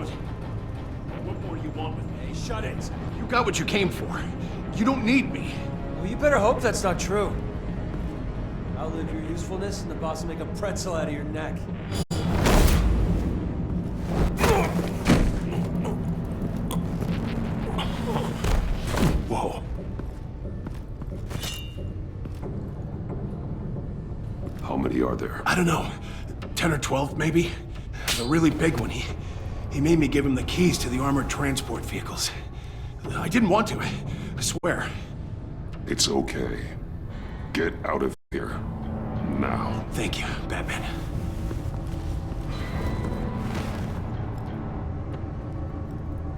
out. What more do you want with me? Hey, shut it. You got what you came for. You don't need me. Well, you better hope that's not true. Outlive your usefulness and the boss will make a pretzel out of your neck. Whoa. How many are there? I don't know. 10 or 12, maybe? The really big one, he made me give him the keys to the armored transport vehicles. I didn't want to, I swear. It's okay. Get out of here. Now. Thank you, Batman.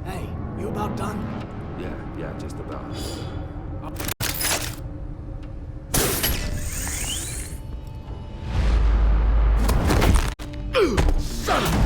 Hey, you about done? Yeah, just about. Son of a...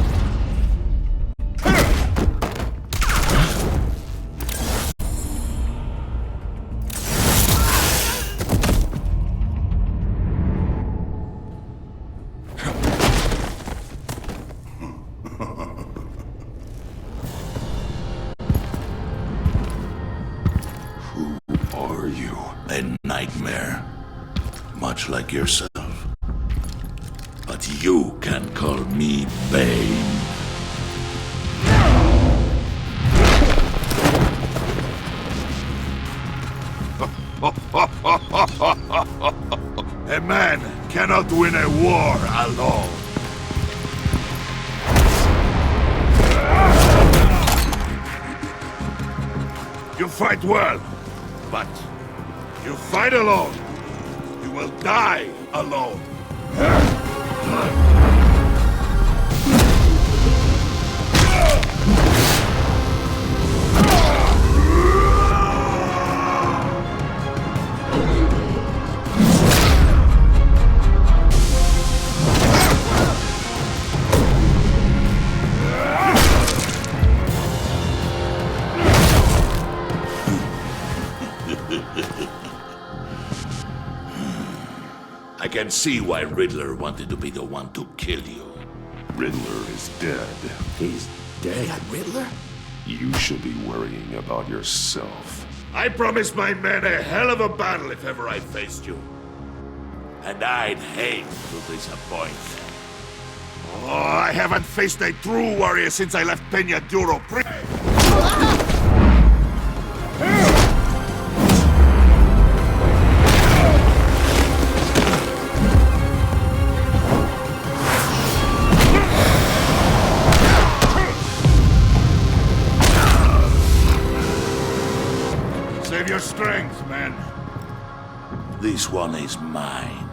A nightmare, much like yourself. But you can call me Bane. A man cannot win a war alone. You fight well, but you fight alone. You will die alone. I can see why Riddler wanted to be the one to kill you. Riddler is dead. He's dead? Riddler? You should be worrying about yourself. I promised my men a hell of a battle if ever I faced you. And I'd hate to disappoint them. Oh, I haven't faced a true warrior since I left Peña Duro. Save your strength, man. This one is mine.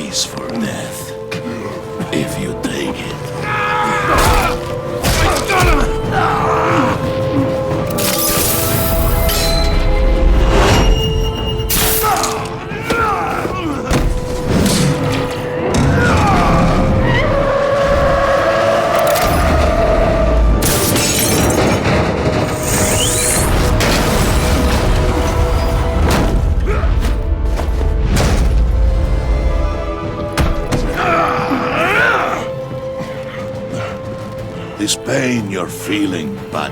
For death, if you take it. This pain you're feeling, but...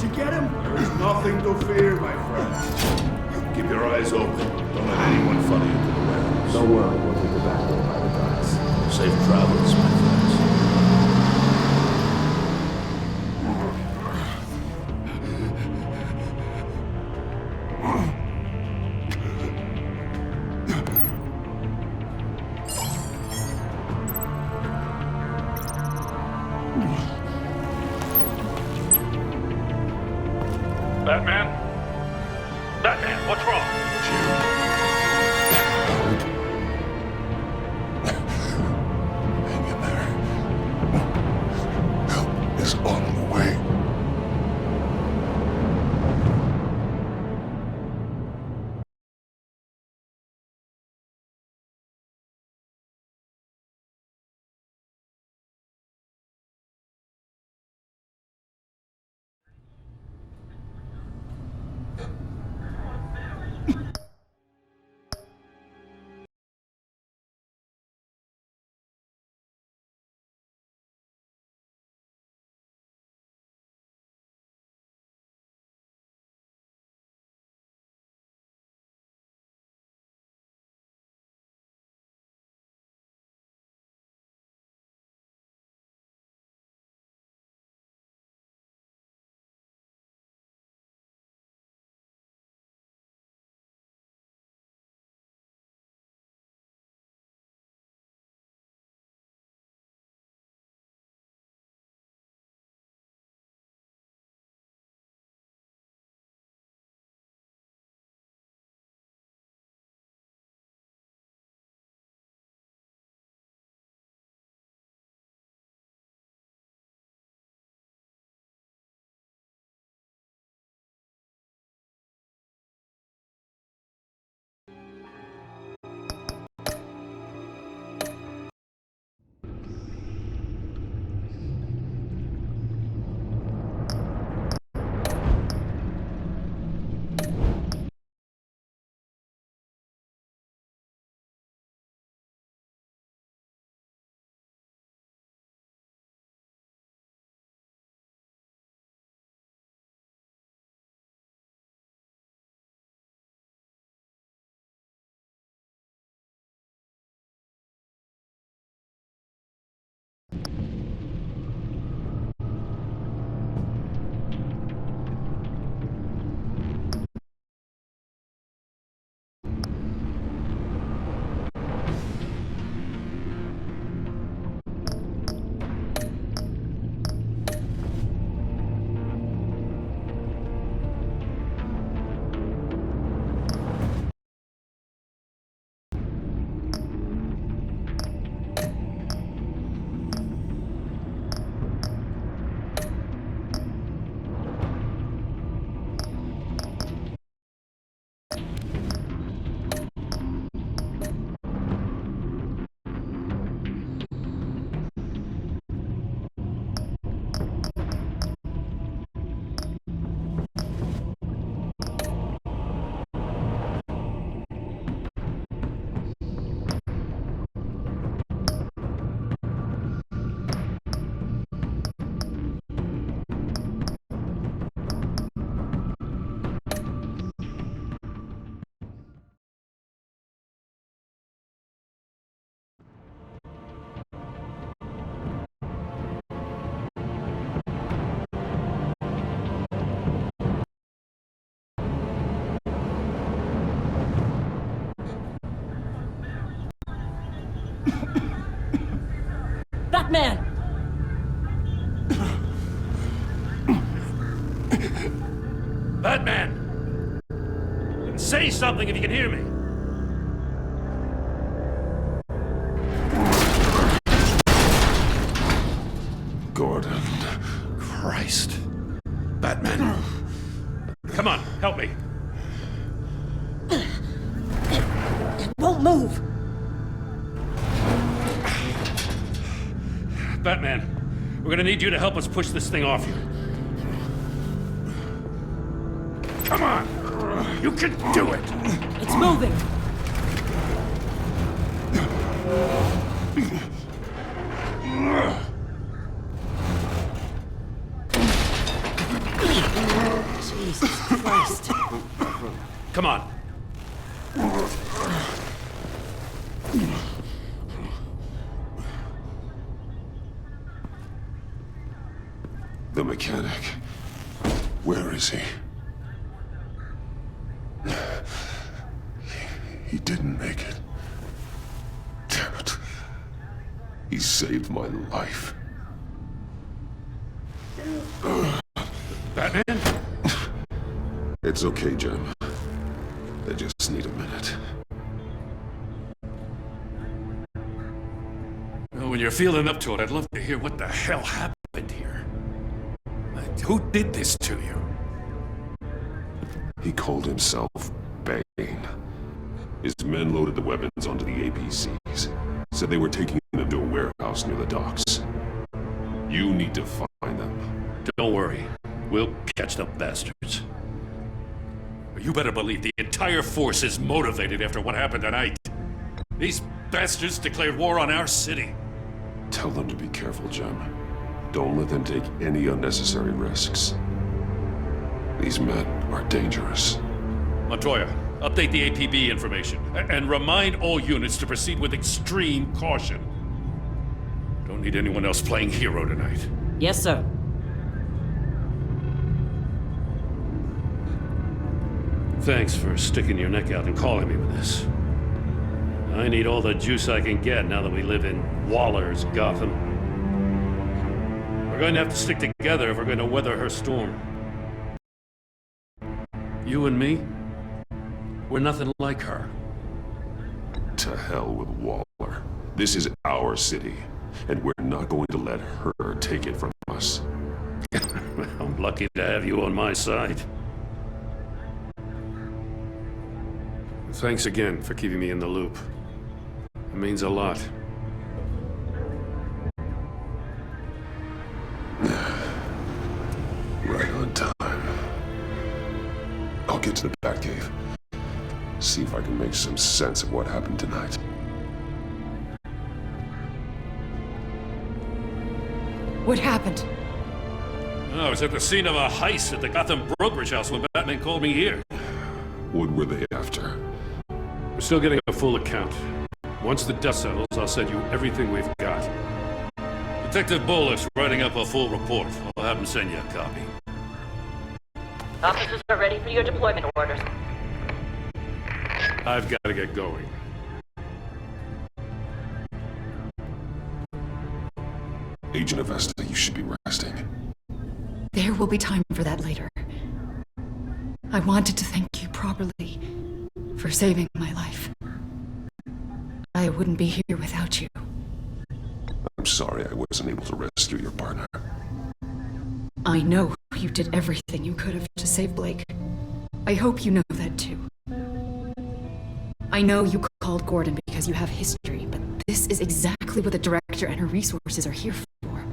you get him? There is nothing to fear, my friend. Keep your eyes open. Don't let anyone follow you to the warehouse. Don't worry, we'll take the back door by the docks. Safe travels, my friends. Batman? Batman, what's wrong? Hang in there. Help is on the way. Batman! Batman! Say something if you can hear me. Gordon. Christ. Batman. Come on, help me. Won't move! Batman, we're gonna need you to help us push this thing off you. Come on! You can do it! It's moving! Jesus Christ. Come on. The mechanic. Where is he? He didn't make it. Damn it. He saved my life. Batman? It's okay, Jim. I just need a minute. Well, when you're feeling up to it, I'd love to hear what the hell happened here. Who did this to you? He called himself Bane. His men loaded the weapons onto the APCs. Said they were taking them to a warehouse near the docks. You need to find them. Don't worry. We'll catch the bastards. You better believe the entire force is motivated after what happened tonight. These bastards declared war on our city. Tell them to be careful, Jim. Don't let them take any unnecessary risks. These men are dangerous. Montoya, update the APB information. And remind all units to proceed with extreme caution. Don't need anyone else playing hero tonight. Yes, sir. Thanks for sticking your neck out and calling me with this. I need all the juice I can get now that we live in Waller's Gotham. We're going to have to stick together if we're going to weather her storm. You and me, we're nothing like her. To hell with Waller. This is our city, and we're not going to let her take it from us. I'm lucky to have you on my side. Thanks again for keeping me in the loop. It means a lot. Right on time. I'll get to the Batcave. See if I can make some sense of what happened tonight. What happened? I was at the scene of a heist at the Gotham brokerage house when Batman called me here. What were they after? We're still getting a full account. Once the dust settles, I'll send you everything we've got. Detective Bullock's writing up a full report. I'll have him send you a copy. Officers are ready for your deployment orders. I've got to get going. Agent Avesta, you should be resting. There will be time for that later. I wanted to thank you properly for saving my life. I wouldn't be here without you. I'm sorry I wasn't able to rescue your partner. I know you did everything you could have to save Blake. I hope you know that too. I know you called Gordon because you have history, but this is exactly what the director and her resources are here for.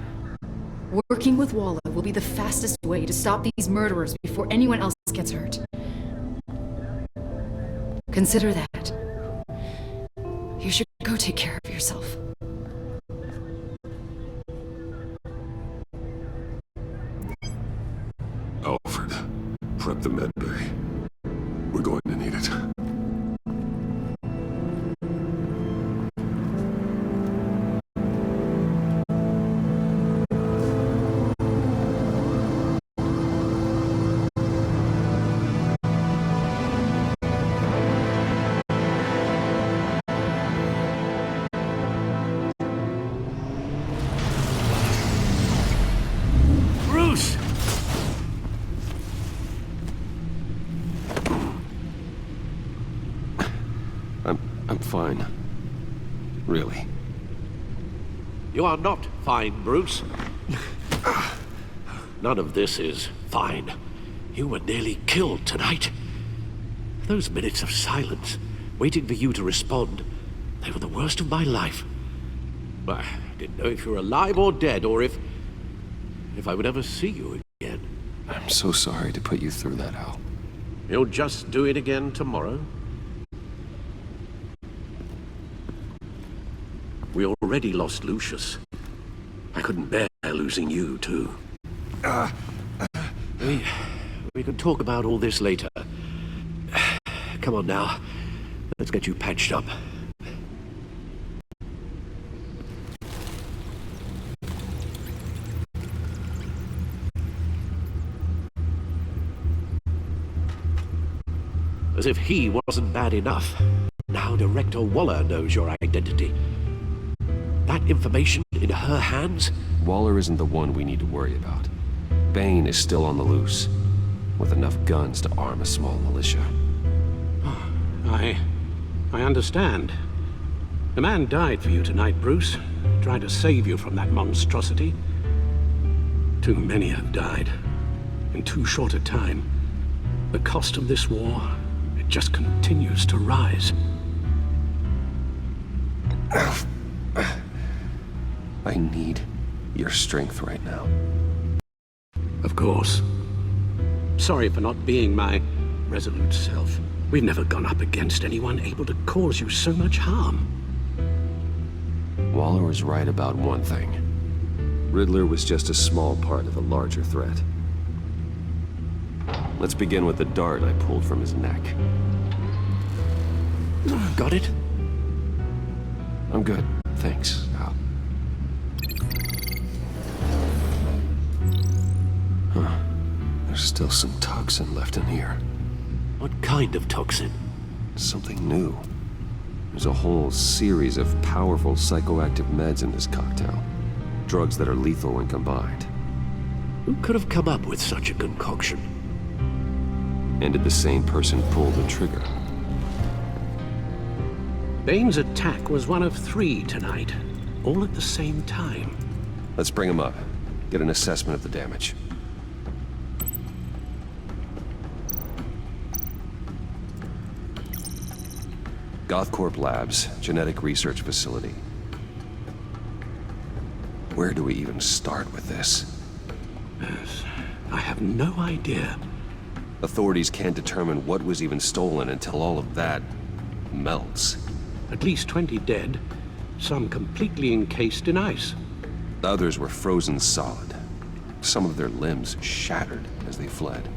Working with Waller will be the fastest way to stop these murderers before anyone else gets hurt. Consider that. You should go take care of yourself. Alfred, prep the med bay. We're going to need it. Bruce! I'm fine. Really. You are not fine, Bruce. None of this is fine. You were nearly killed tonight. Those minutes of silence, waiting for you to respond, they were the worst of my life. I didn't know if you were alive or dead, or if I would ever see you again. I'm so sorry to put you through that, Al. You'll just do it again tomorrow? We already lost Lucius. I couldn't bear losing you, too. We can talk about all this later. Come on now. Let's get you patched up. As if he wasn't bad enough. Now Director Waller knows your identity. That information in her hands? Waller isn't the one we need to worry about. Bane is still on the loose, with enough guns to arm a small militia. I understand. The man died for you tonight, Bruce. Trying to save you from that monstrosity. Too many have died. In too short a time. The cost of this war, it just continues to rise. I need your strength right now. Of course. Sorry for not being my resolute self. We've never gone up against anyone able to cause you so much harm. Waller was right about one thing. Riddler was just a small part of a larger threat. Let's begin with the dart I pulled from his neck. Got it? I'm good, thanks, Al. Huh. There's still some toxin left in here. What kind of toxin? Something new. There's a whole series of powerful psychoactive meds in this cocktail. Drugs that are lethal when combined. Who could have come up with such a concoction? And did the same person pull the trigger? Bane's attack was one of 3 tonight, all at the same time. Let's bring him up. Get an assessment of the damage. Gothcorp Labs, genetic research facility. Where do we even start with this? Yes, I have no idea. Authorities can't determine what was even stolen until all of that melts. At least 20 dead, some completely encased in ice. Others were frozen solid. Some of their limbs shattered as they fled.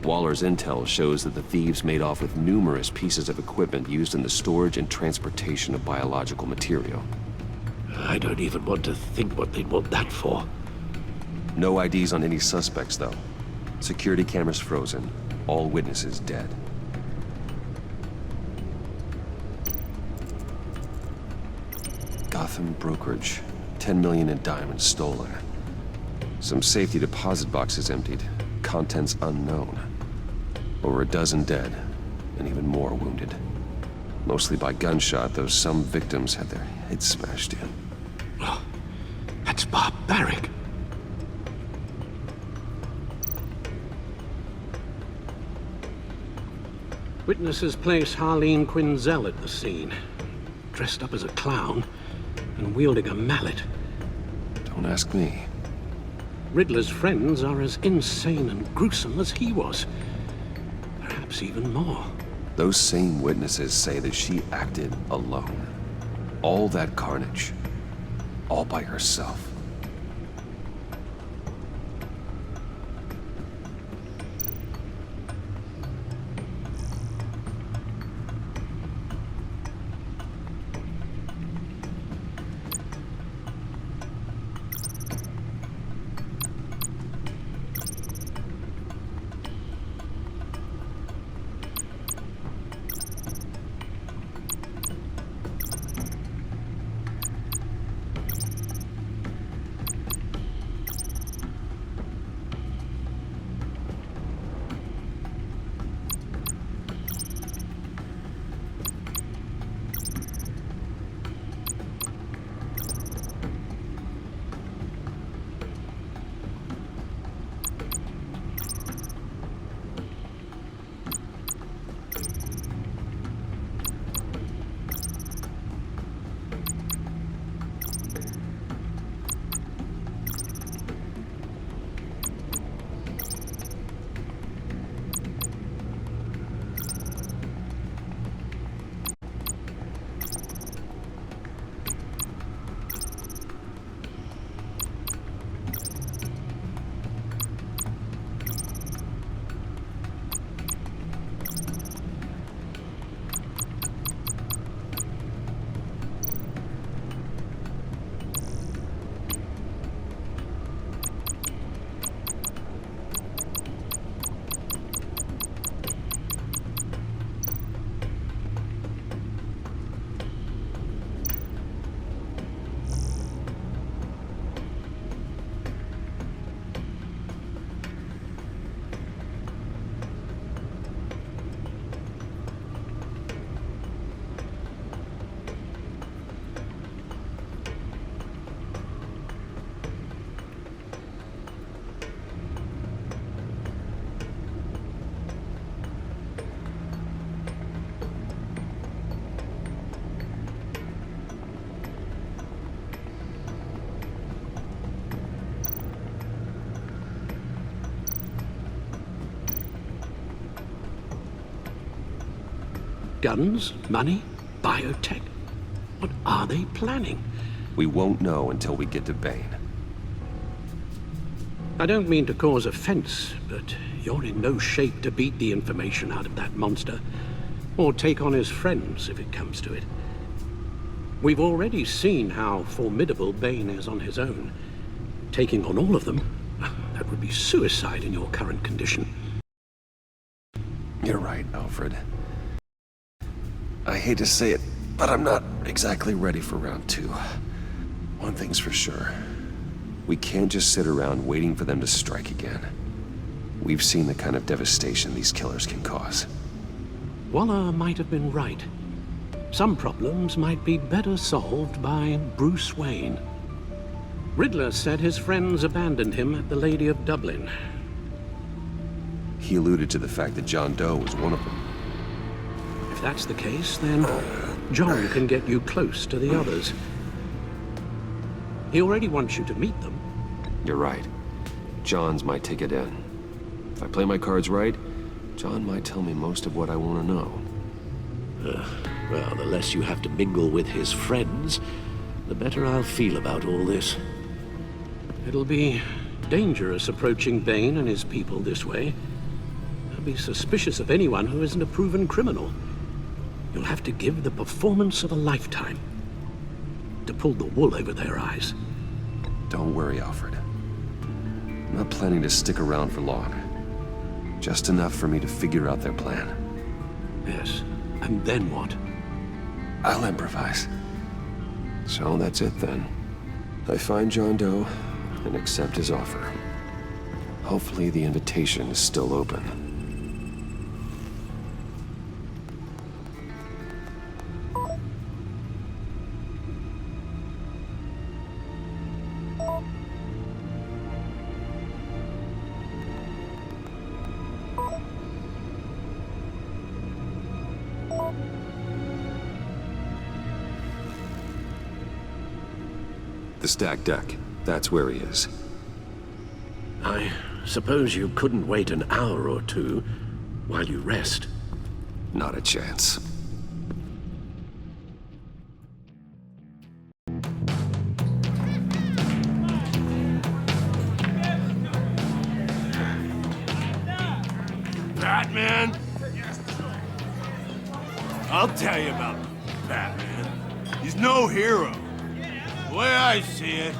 Waller's intel shows that the thieves made off with numerous pieces of equipment used in the storage and transportation of biological material. I don't even want to think what they'd want that for. No IDs on any suspects, though. Security cameras frozen. All witnesses dead. Gotham brokerage. 10 million in diamonds stolen. Some safety deposit boxes emptied. Contents unknown. Over a dozen dead, and even more wounded. Mostly by gunshot, though some victims had their heads smashed in. Oh, that's barbaric. Witnesses place Harleen Quinzel at the scene, dressed up as a clown and wielding a mallet. Don't ask me. Riddler's friends are as insane and gruesome as he was. Perhaps even more. Those same witnesses say that she acted alone. All that carnage. All by herself. Guns, money, biotech. What are they planning? We won't know until we get to Bane. I don't mean to cause offense, but you're in no shape to beat the information out of that monster, or take on his friends if it comes to it. We've already seen how formidable Bane is on his own. Taking on all of them, that would be suicide in your current condition. You're right, Alfred. I hate to say it, but I'm not exactly ready for round 2. One thing's for sure. We can't just sit around waiting for them to strike again. We've seen the kind of devastation these killers can cause. Waller might have been right. Some problems might be better solved by Bruce Wayne. Riddler said his friends abandoned him at the Lady of Dublin. He alluded to the fact that John Doe was one of them. If that's the case, then John can get you close to the others. He already wants you to meet them. You're right. John's my ticket in. If I play my cards right, John might tell me most of what I want to know. Well, the less you have to mingle with his friends, the better I'll feel about all this. It'll be dangerous approaching Bane and his people this way. They'll be suspicious of anyone who isn't a proven criminal. You'll have to give the performance of a lifetime to pull the wool over their eyes. Don't worry, Alfred. I'm not planning to stick around for long. Just enough for me to figure out their plan. Yes, and then what? I'll improvise. So that's it then. I find John Doe and accept his offer. Hopefully the invitation is still open. The stacked deck. That's where he is. I suppose you couldn't wait an hour or two while you rest. Not a chance. Batman? I'll tell you about Batman. He's no hero. The way I see it,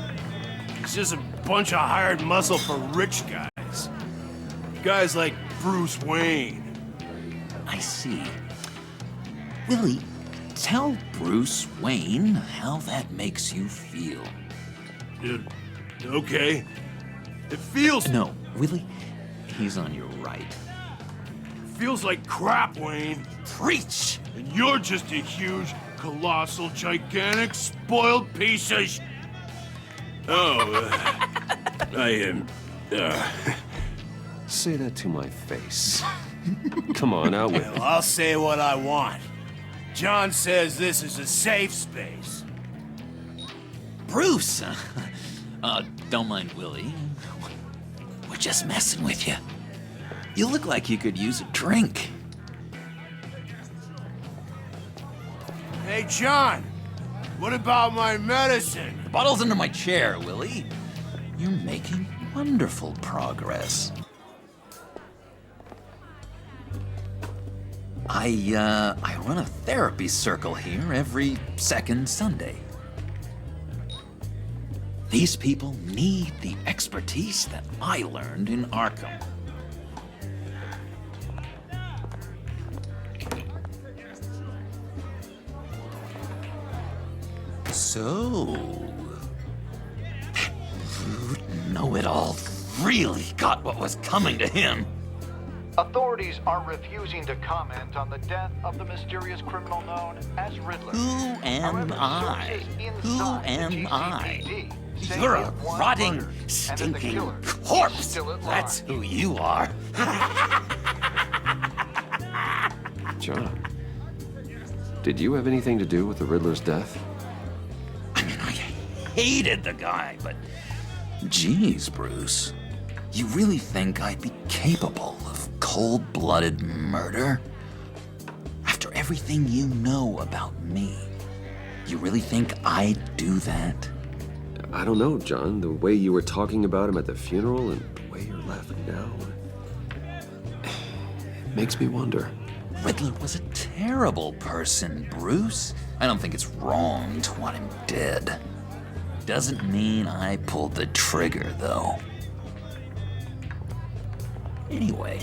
he's just a bunch of hired muscle for rich guys. Guys like Bruce Wayne. I see. Willie, tell Bruce Wayne how that makes you feel. Okay. It feels... No, Willie, he's on your right. Feels like crap, Wayne. Preach! And you're just a huge, colossal, gigantic, spoiled piece of Say that to my face. Come on, out with it. Well, I'll say what I want. John says this is a safe space. Bruce! Don't mind Willie. We're just messing with you. You look like you could use a drink. Hey, John, what about my medicine? The bottle's under my chair, Willie. You're making wonderful progress. I run a therapy circle here every second Sunday. These people need the expertise that I learned in Arkham. So, that rude know-it-all really got what was coming to him. Authorities are refusing to comment on the death of the mysterious criminal known as Riddler. Who am I? Who am I? You're a rotting, stinking corpse! That's who you are. John, did you have anything to do with the Riddler's death? I mean, I hated the guy, but... Geez, Bruce. You really think I'd be capable of cold-blooded murder? After everything everything you know about me. You really think I'd do that? I don't know, John. The way you were talking about him at the funeral and the way you're laughing now... it makes me wonder. Riddler was a terrible person, Bruce. I don't think it's wrong to want him dead. Doesn't mean I pulled the trigger, though. Anyway,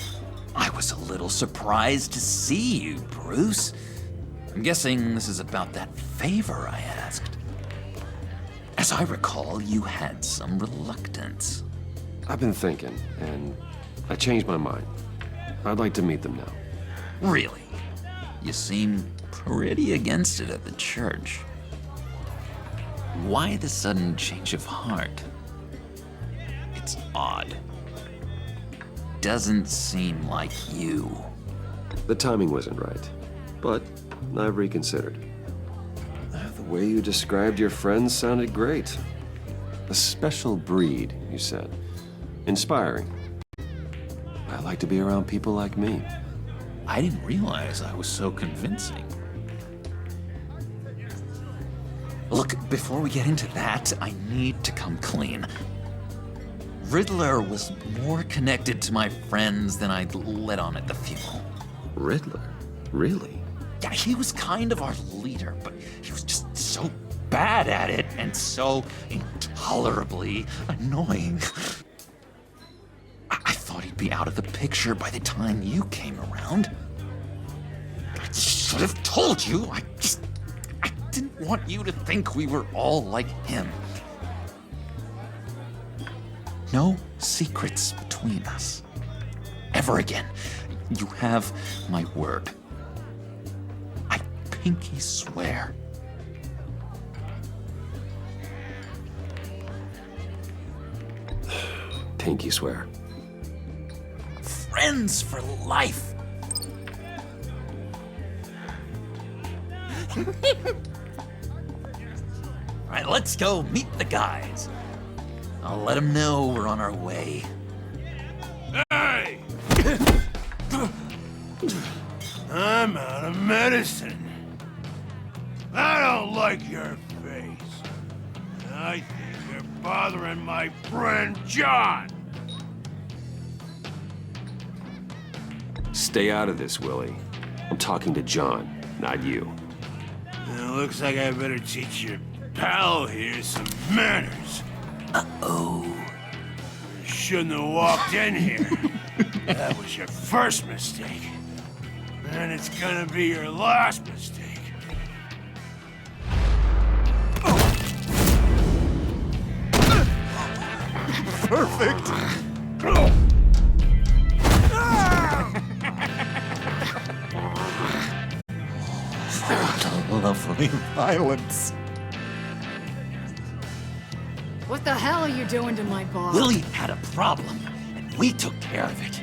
I was a little surprised to see you, Bruce. I'm guessing this is about that favor I asked. As I recall, you had some reluctance. I've been thinking, and I changed my mind. I'd like to meet them now. Really? You seem pretty against it at the church. Why the sudden change of heart? It's odd. Doesn't seem like you. The timing wasn't right, but I've reconsidered. The way you described your friends sounded great. A special breed, you said. Inspiring. I like to be around people like me. I didn't realize I was so convincing. Look, before we get into that, I need to come clean. Riddler was more connected to my friends than I'd let on at the funeral. Riddler? Really? Yeah, he was kind of our leader, but he was just so bad at it and so intolerably annoying. I thought he'd be out of the picture by the time you came around. I should have told you. I didn't want you to think we were all like him. No secrets between us. Ever again. You have my word. I pinky swear. Pinky swear. Friends for life. All right, let's go meet the guys. I'll let them know we're on our way. Hey! I'm out of medicine. I don't like your face. I think you're bothering my friend John. Stay out of this, Willie. I'm talking to John, not you. It looks like I better teach your pal here some manners. Uh-oh. You shouldn't have walked in here. That was your first mistake. And it's gonna be your last mistake. Perfect. Lovely violence. What the hell are you doing to my boss? Willie had a problem, and we took care of it.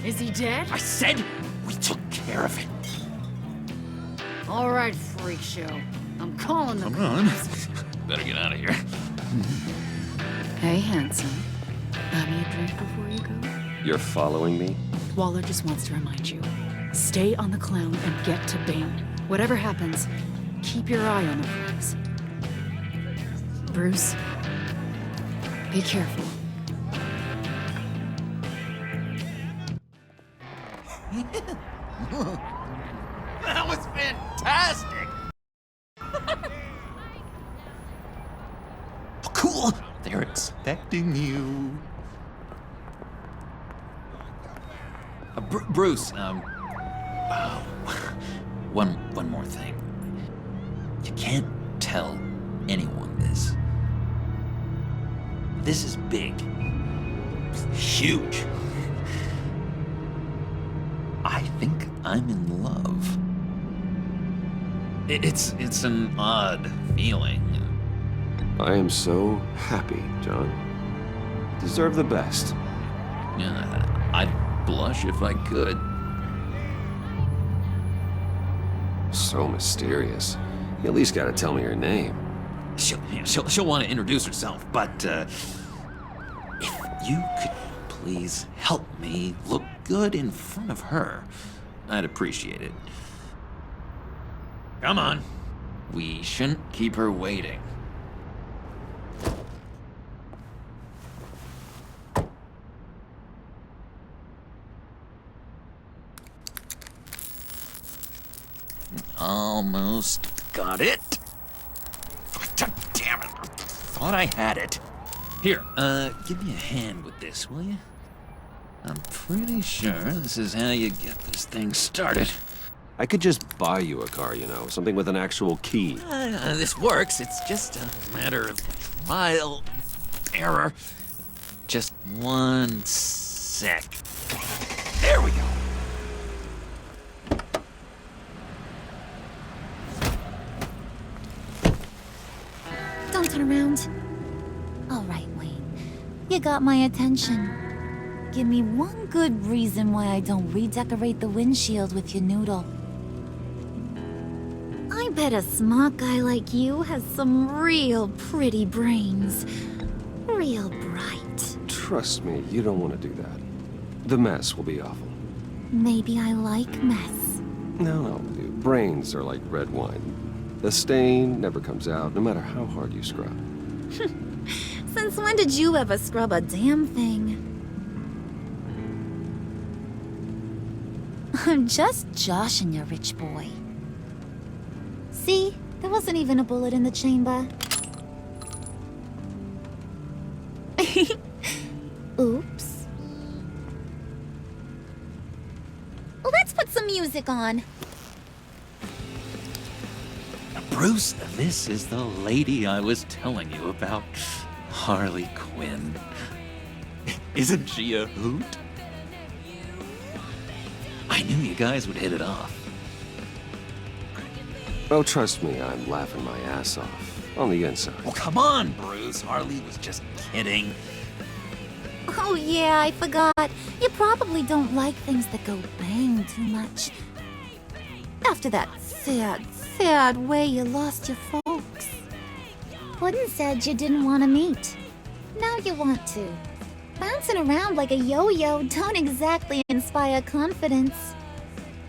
Is he dead? I said we took care of it. All right, freak show. I'm calling the Come on. Better get out of here. Hey, handsome. Buy me a drink before you go? You're following me? Waller just wants to remind you. Stay on the clown and get to Bane. Whatever happens, keep your eye on the prize. Bruce, be careful. That was fantastic! Cool! They're expecting you. Bruce, one more thing. You can't tell anyone this. This is big. Huge. I think I'm in love. It's an odd feeling. I am so happy, John. Deserve the best. Yeah, I'd blush if I could. So mysterious. You at least gotta tell me your name. She'll want to introduce herself, but if you could please help me look good in front of her, I'd appreciate it. Come on. We shouldn't keep her waiting. Almost got it. God damn it. Thought I had it. Here, give me a hand with this, will you? I'm pretty sure this is how you get this thing started. I could just buy you a car, you know, something with an actual key. This works. It's just a matter of trial and error. Just 1 sec. There we go. Don't turn around. All right, Wayne. You got my attention. Give me one good reason why I don't redecorate the windshield with your noodle. I bet a smart guy like you has some real pretty brains. Real bright. Trust me, you don't want to do that. The mess will be awful. Maybe I like mess. No, dude. Brains are like red wine. The stain never comes out, no matter how hard you scrub. Since when did you ever scrub a damn thing? I'm just joshing you, rich boy. See? There wasn't even a bullet in the chamber. Oops. Let's put some music on. Bruce, this is the lady I was telling you about. Harley Quinn. Isn't she a hoot? I knew you guys would hit it off. Oh, trust me, I'm laughing my ass off. On the inside. Well, come on, Bruce. Harley was just kidding. Oh yeah, I forgot. You probably don't like things that go bang too much. After that sad way you lost your folks. Puddin' said you didn't want to meet. Now you want to. Bouncing around like a yo-yo don't exactly inspire confidence.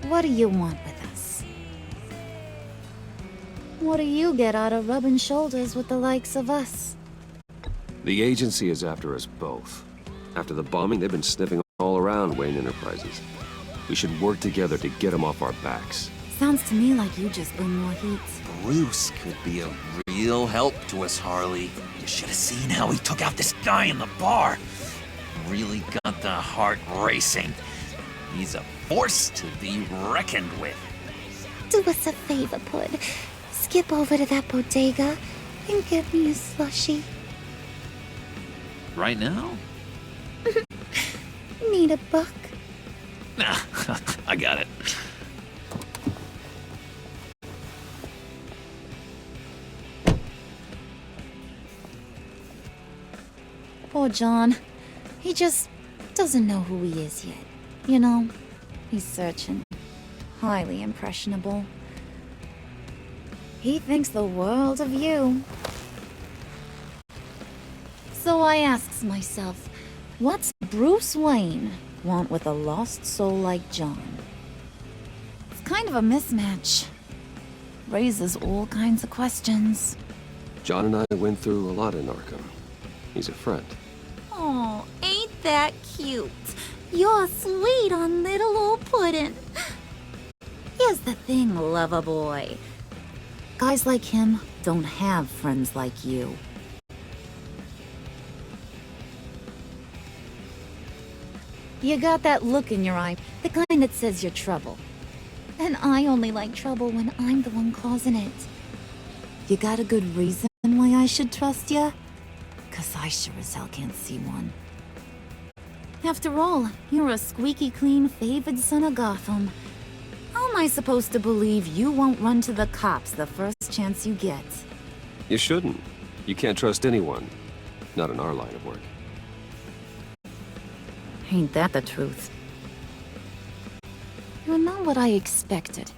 What do you want with us? What do you get out of rubbing shoulders with the likes of us? The agency is after us both. After the bombing, they've been sniffing all around Wayne Enterprises. We should work together to get them off our backs. Sounds to me like you just bring more heat. Bruce could be a real help to us, Harley. You should have seen how he took out this guy in the bar. Really got the heart racing. He's a force to be reckoned with. Do us a favor, Pud. Skip over to that bodega and get me a slushie. Right now? Need a buck? Nah, I got it. Poor John. He just doesn't know who he is yet. You know, he's searching. Highly impressionable. He thinks the world of you. So I asks myself, what's Bruce Wayne want with a lost soul like John? It's kind of a mismatch. Raises all kinds of questions. John and I went through a lot in Arkham. He's a friend. Oh, ain't that cute? You're sweet on little old Puddin'. Here's the thing, lover boy. Guys like him don't have friends like you. You got that look in your eye, the kind that says you're trouble. And I only like trouble when I'm the one causing it. You got a good reason why I should trust you? 'Cause I sure as hell can't see one. After all, you're a squeaky clean favored son of Gotham. How am I supposed to believe you won't run to the cops the first chance you get? You shouldn't. You can't trust anyone. Not in our line of work. Ain't that the truth? You're not what I expected.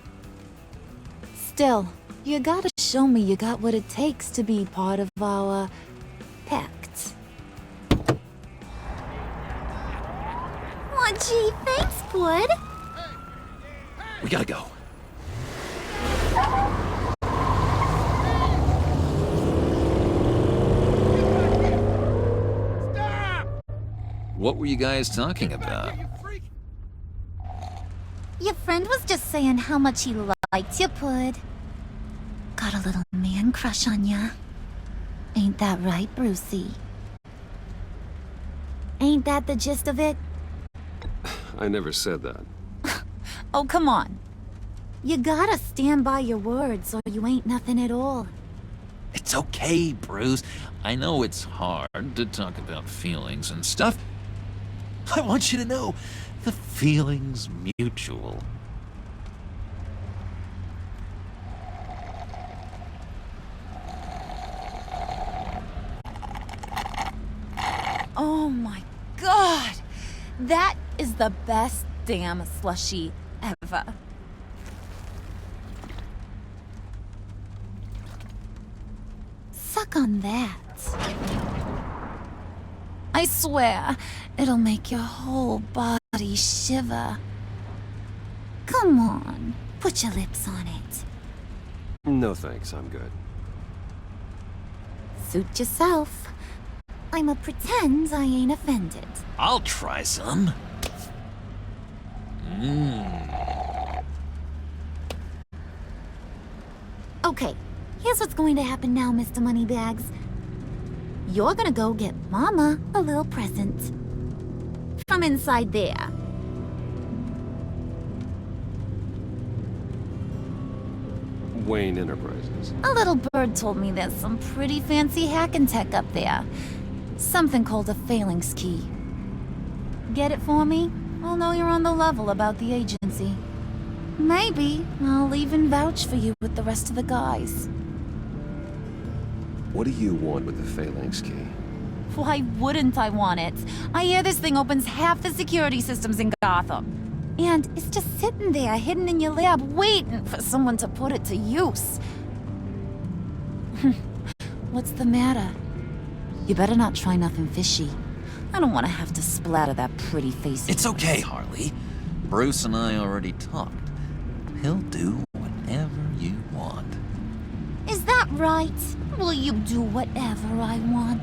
Still, you gotta show me you got what it takes to be part of our pact. Aw, gee, thanks, Bud. We gotta go. What were you guys talking about? Your friend was just saying how much he liked you, Pud. Got a little man crush on ya. Ain't that right, Brucey? Ain't that the gist of it? I never said that. Oh, come on. You gotta stand by your words or you ain't nothing at all. It's okay, Bruce. I know it's hard to talk about feelings and stuff. I want you to know, the feeling's mutual. Oh my god! That is the best damn slushie ever. Suck on that. I swear, it'll make your whole body shiver. Come on, put your lips on it. No thanks, I'm good. Suit yourself. I'ma pretend I ain't offended. I'll try some. Okay, here's what's going to happen now, Mr. Moneybags. You're gonna go get Mama a little present. From inside there. Wayne Enterprises. A little bird told me there's some pretty fancy hacking tech up there. Something called a phalanx key. Get it for me? I'll know you're on the level about the agency. Maybe I'll even vouch for you with the rest of the guys. What do you want with the phalanx key? Why wouldn't I want it? I hear this thing opens half the security systems in Gotham. And it's just sitting there, hidden in your lab, waiting for someone to put it to use. What's the matter? You better not try nothing fishy. I don't want to have to splatter that pretty face. It's okay, Harley. Bruce and I already talked. He'll do whatever you want. Is that right? Will you do whatever I want?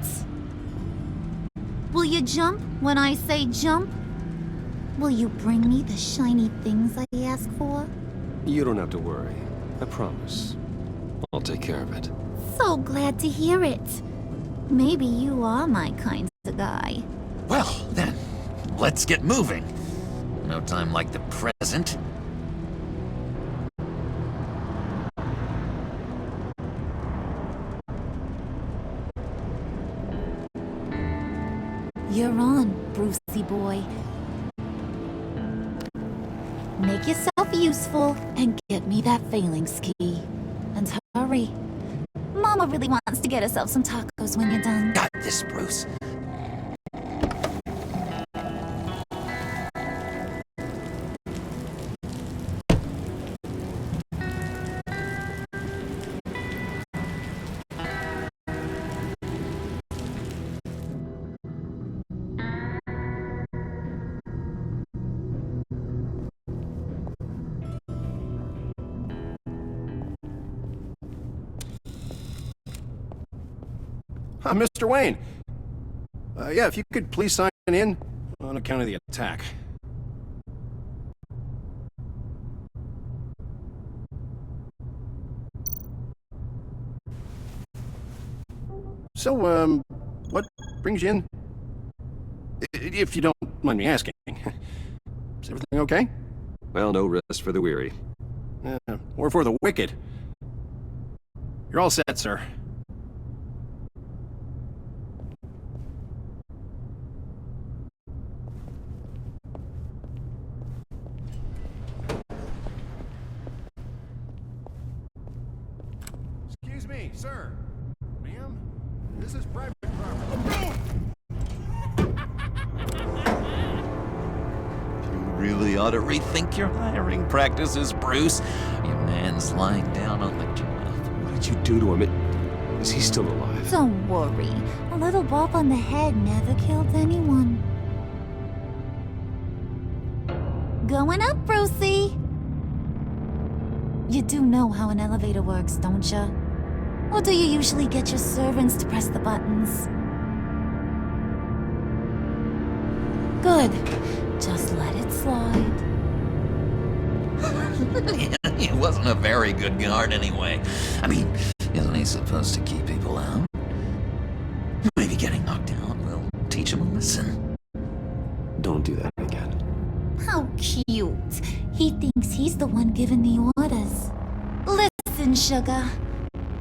Will you jump when I say jump? Will you bring me the shiny things I ask for? You don't have to worry. I promise. I'll take care of it. So glad to hear it. Maybe you are my kind of guy. Well, then, let's get moving. No time like the present. You're on, Brucey boy. Make yourself useful and get me that phalanx key. And hurry. Mama really wants to get herself some tacos when you're done. Got this, Bruce. Mr. Wayne. Yeah, if you could please sign in on account of the attack. So, what brings you in? If you don't mind me asking. Is everything okay? Well, no rest for the weary. Or for the wicked. You're all set, sir. Excuse me, sir. Ma'am? This is private property. You really ought to rethink your hiring practices, Bruce. Your man's lying down on the job. What did you do to him? Is he still alive? Don't worry. A little bump on the head never killed anyone. Going up, Brucey. You do know how an elevator works, don't you? Or do you usually get your servants to press the buttons? Good. Just let it slide. He wasn't a very good guard anyway. I mean, isn't he supposed to keep people out? Maybe getting knocked out will teach him a lesson. Don't do that again. How cute. He thinks he's the one giving the orders. Listen, sugar.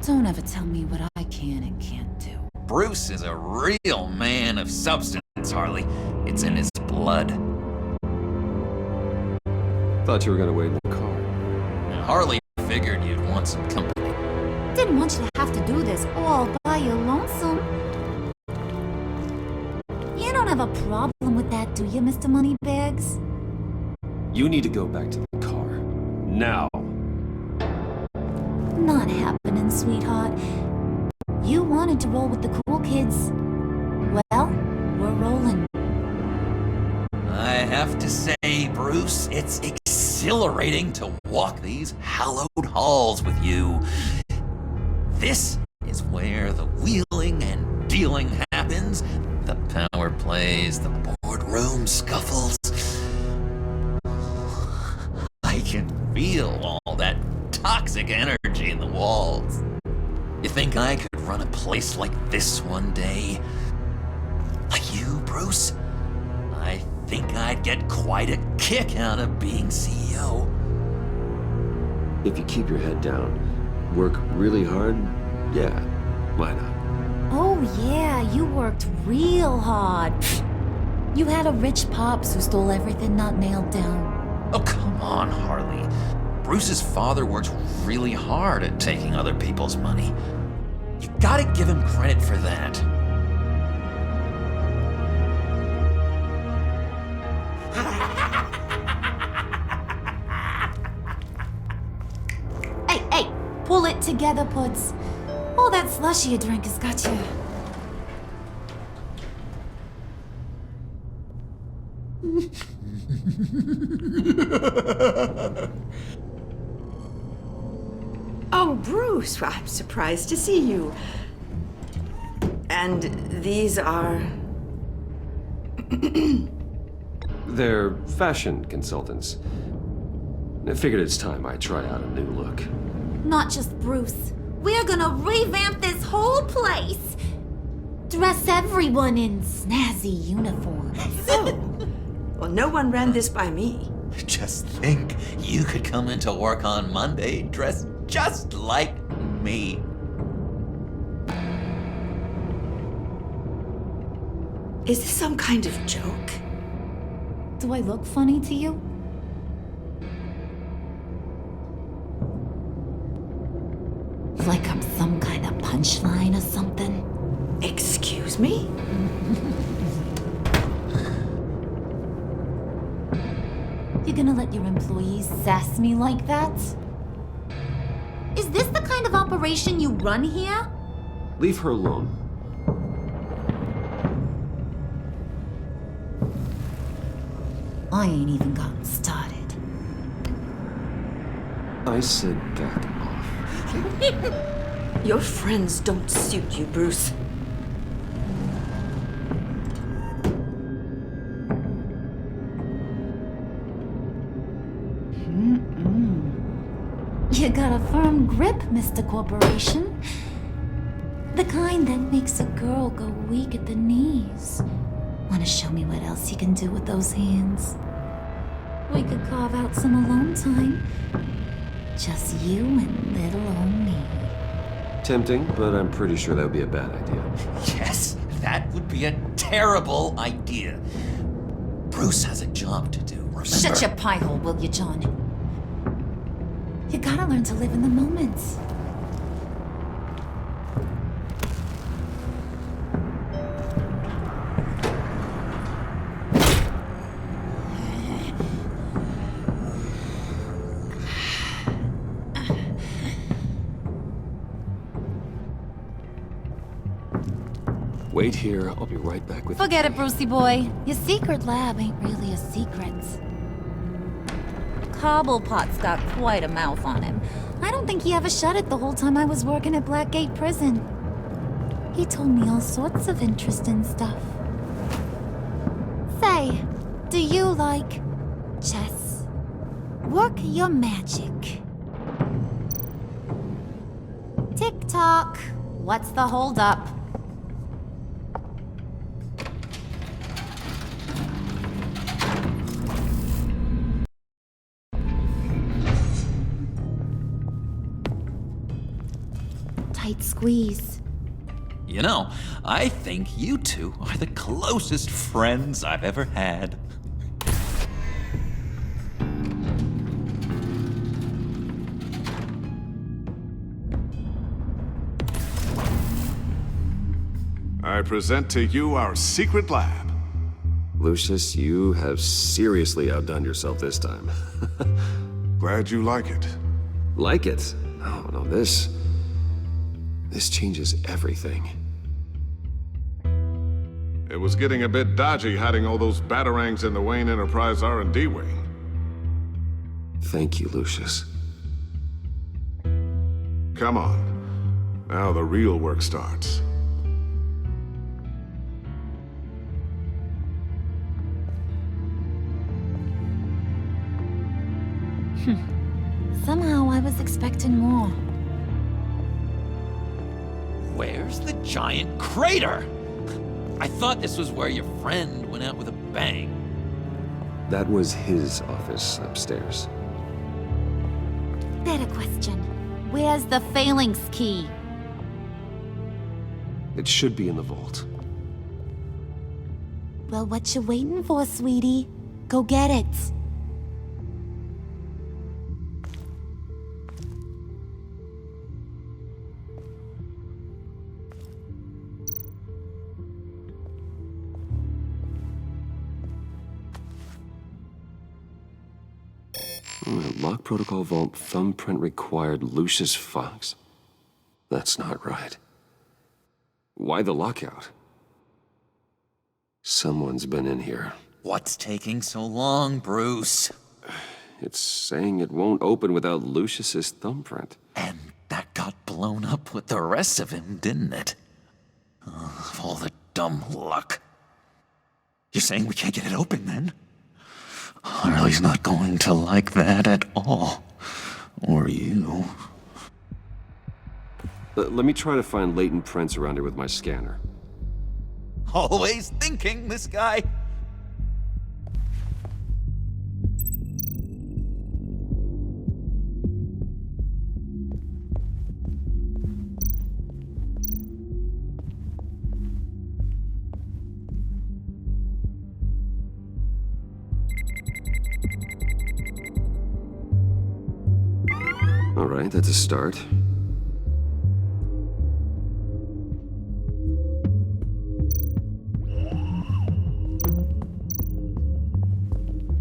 Don't ever tell me what I can and can't do. Bruce is a real man of substance, Harley. It's in his blood. Thought you were gonna wait in the car. Harley figured you'd want some company. Didn't want you to have to do this all by your lonesome. You don't have a problem with that, do you, Mr. Moneybags? You need to go back to the car. Now. Not happening, sweetheart. You wanted to roll with the cool kids. Well, we're rolling. I have to say, Bruce, it's exhilarating to walk these hallowed halls with you. This is where the wheeling and dealing happens, the power plays, the boardroom scuffles. I can feel all that toxic energy in the walls. You think I could run a place like this one day? Like you, Bruce? I think I'd get quite a kick out of being CEO. If you keep your head down, work really hard, yeah, why not? Oh yeah, you worked real hard. You had a rich pops who stole everything not nailed down. Oh, come on, Harley. Bruce's father worked really hard at taking other people's money. You gotta give him credit for that. Hey, pull it together, Puds. All that slushy you drink has got you. Oh, Bruce, I'm surprised to see you. And these are... They're fashion consultants. I figured it's time I try out a new look. Not just Bruce. We're gonna revamp this whole place. Dress everyone in snazzy uniforms. Oh, well, no one ran this by me. Just think, you could come into work on Monday dressed just like me. Is this some kind of joke? Do I look funny to you? Like I'm some kind of punchline or something? Excuse me? You gonna let your employees sass me like that? Is this the kind of operation you run here? Leave her alone. I ain't even gotten started. I said back off. Your friends don't suit you, Bruce. You got a firm grip, Mr. Corporation. The kind that makes a girl go weak at the knees. Wanna show me what else you can do with those hands? We could carve out some alone time. Just you and little old me. Tempting, but I'm pretty sure that would be a bad idea. Yes, that would be a terrible idea. Bruce has a job to do, remember? Shut your pie hole, will you, John? You gotta learn to live in the moment. Wait here, I'll be right back with Forget it, Brucey boy. Your secret lab ain't really a secret. Cobblepot's got quite a mouth on him. I don't think he ever shut it the whole time I was working at Blackgate Prison. He told me all sorts of interesting stuff. Say, Do you like chess? Work your magic. Tick-tock. What's the holdup? Tight squeeze. You know, I think you two are the closest friends I've ever had. I present to you our secret lab. Lucius, you have seriously outdone yourself this time. Glad you like it. Like it? No, this changes everything. It was getting a bit dodgy hiding all those batarangs in the Wayne Enterprise R&D wing. Thank you, Lucius. Come on. Now the real work starts. Somehow I was expecting more. Where's the giant crater? I thought this was where your friend went out with a bang. That was his office upstairs. Better question. Where's the phalanx key? It should be in the vault. Well, what you waiting for, sweetie? Go get it. Lock protocol vault thumbprint required Lucius Fox. That's not right. Why the lockout? Someone's been in here. What's taking so long, Bruce? It's saying it won't open without Lucius's thumbprint. And that got blown up with the rest of him, didn't it? All the dumb luck. You're saying we can't get it open, then? Harley's not going to like that at all. Or you. Let me try to find latent prints around here with my scanner. Always thinking, this guy. All right, that's a start.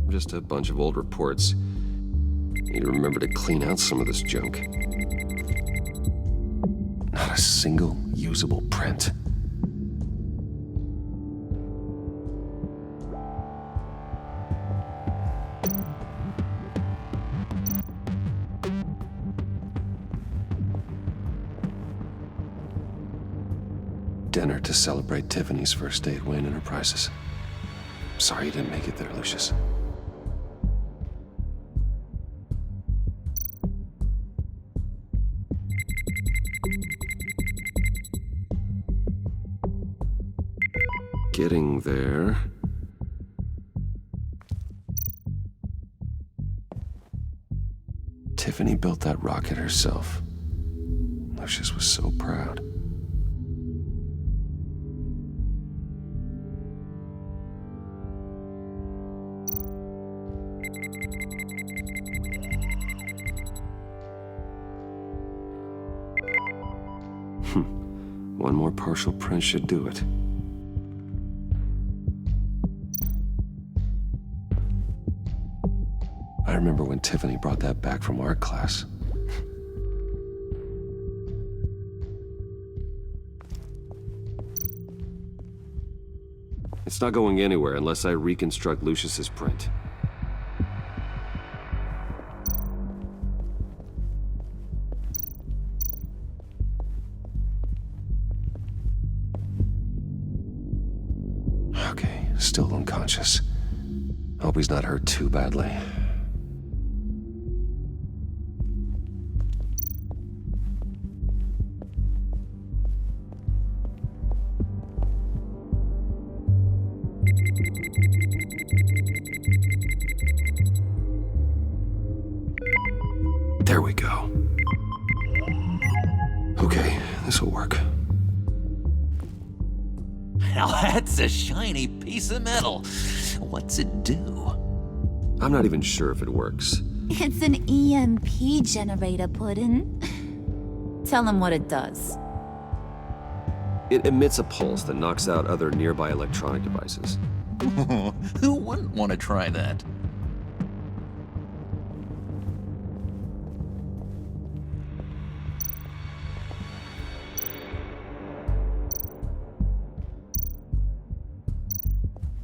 Just a bunch of old reports. Need to remember to clean out some of this junk. Not a single usable print. Dinner to celebrate Tiffany's first day at Wayne Enterprises. Sorry you didn't make it there, Lucius. Getting there. Tiffany built that rocket herself. Lucius was so proud. One more partial print should do it. I remember when Tiffany brought that back from art class. It's not going anywhere unless I reconstruct Lucius's print. Okay, still unconscious. Hope he's not hurt too badly. There we go. Okay, this'll work. Now that's a shiny piece of metal. What's it do? I'm not even sure if it works. It's an EMP generator, Puddin'. Tell him what it does. It emits a pulse that knocks out other nearby electronic devices. Who wouldn't want to try that?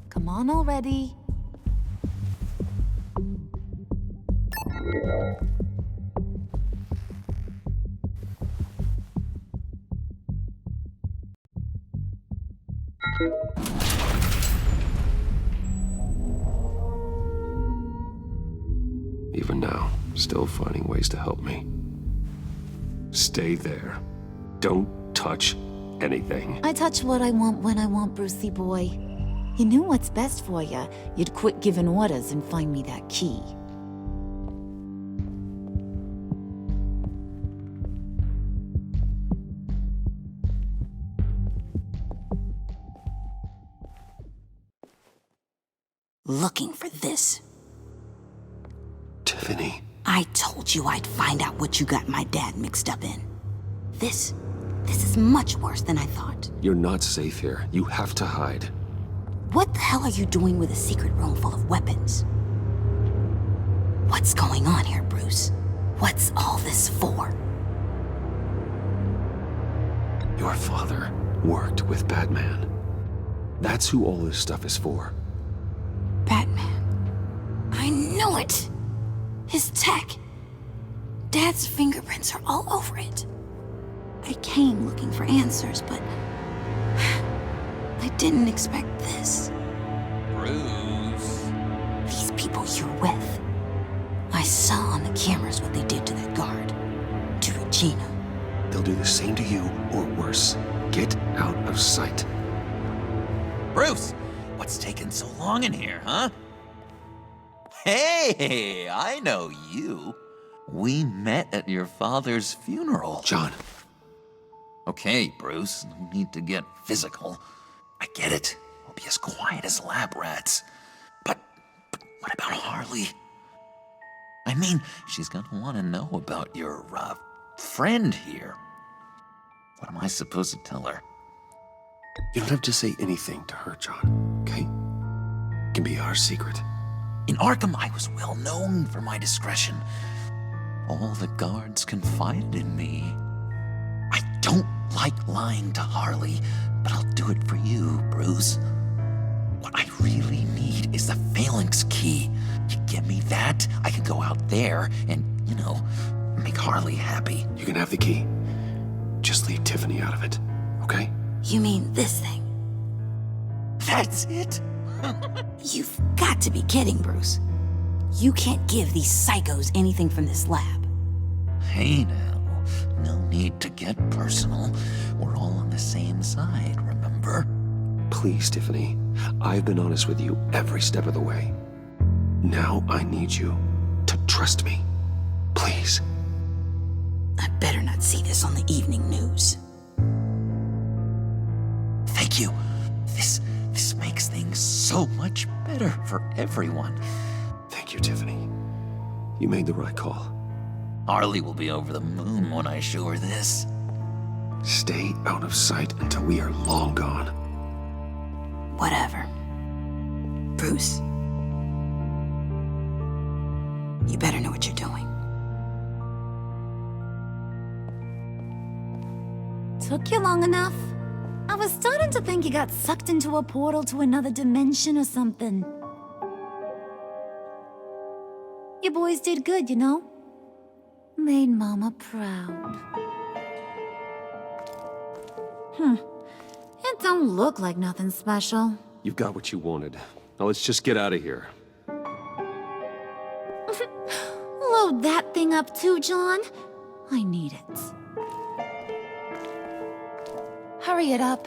Come on already. Even now, still finding ways to help me. Stay there. Don't touch anything. I touch what I want when I want, Brucey boy. You knew what's best for you. You'd quit giving orders and find me that key. Looking for this. Tiffany. I told you I'd find out what you got my dad mixed up in. This is much worse than I thought. You're not safe here. You have to hide. What the hell are you doing with a secret room full of weapons? What's going on here, Bruce? What's all this for? Your father worked with Batman. That's who all this stuff is for. Batman. I knew it! His tech. Dad's fingerprints are all over it. I came looking for answers, but I didn't expect this. Bruce. These people you're with. I saw on the cameras what they did to that guard. To Regina. They'll do the same to you, or worse. Get out of sight. Bruce, what's taking so long in here, huh? Hey, I know you. We met at your father's funeral. John. Okay, Bruce, no need to get physical. I get it. We'll be as quiet as lab rats. But what about Harley? I mean, she's gonna want to know about your, friend here. What am I supposed to tell her? You don't have to say anything to her, John, okay? It can be our secret. In Arkham, I was well known for my discretion. All the guards confided in me. I don't like lying to Harley, but I'll do it for you, Bruce. What I really need is the Phalanx key. You give me that, I can go out there and, make Harley happy. You can have the key. Just leave Tiffany out of it, okay? You mean this thing? That's it? You've got to be kidding, Bruce. You can't give these psychos anything from this lab. Hey now, no need to get personal. We're all on the same side, remember? Please, Tiffany. I've been honest with you every step of the way. Now I need you to trust me. Please. I better not see this on the evening news. Thank you. This makes things so much better for everyone. Thank you, Tiffany. You made the right call. Harley will be over the moon when I show her this. Stay out of sight until we are long gone. Whatever. Bruce. You better know what you're doing. Took you long enough? I was starting to think you got sucked into a portal to another dimension or something. You boys did good, you know? Made Mama proud. It don't look like nothing special. You've got what you wanted. Now let's just get out of here. staying up too, John? I need it. Hurry it up.